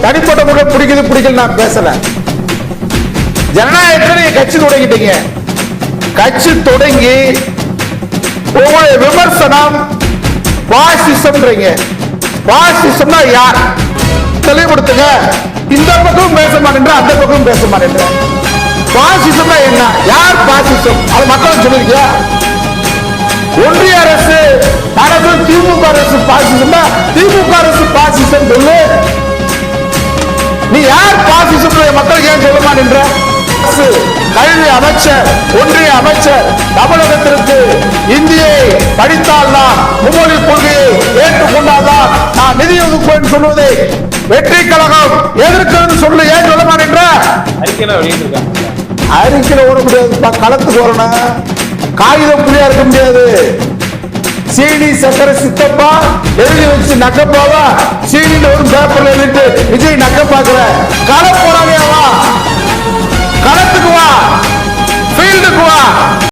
தனிப்பட்ட முறையில் பிடிக்குது பிடிக்கல நான் பேசல. ஜனநாயகத்தில் நீங்க கட்சி தொடங்கிட்டீங்க. கட்சி தொடங்கி உங்களுடைய விமர்சனம் பாசிசம்ன்றீங்க. பாசிசம்னா யார் தெளிவுபடுத்துங்க. இந்த பக்கம் பேச மாட்டேன்ற, அந்த பக்கம் பேச மாட்டேன்ற. பாசிசம்னா என்ன? யார் பாசிசம்? அது மக்கள் சொல்லிருக்கியா? ஒன்றிய அரசு திமுக அரசு பாசிசம்னா திமுக அரசு பாசிசம் சொல்லு. நீ யார் பாசிசம் மக்களுக்கு ஏன் சொல்ல மாட்டேன்ற? கல்வி அமைச்சர், ஒன்றிய அமைச்சர் தமிழகத்திற்கு இந்தியை படித்தால் தான், மும்மொழி கொள்கையை ஏற்றுக்கொண்டால்தான் நான் நிதி ஒதுக்குவேன் சொல்வதை வெற்றி கழகம் எதிர்க்கிறது சொல்லு. ஏன் சொல்ல மாட்டேன்ற? அறிக்கையில ஓட முடியாது. களத்துக்கு வரணும். காகிதம் புள்ளியா இருக்க முடியாது. சீனி சக்கரை சித்தப்பா எழுதி வச்சு நக்கப்பாவா சீனி ஒரு பேப்பர்ல எழுதிட்டு விஜய் நக்க பாக்குற களப்ப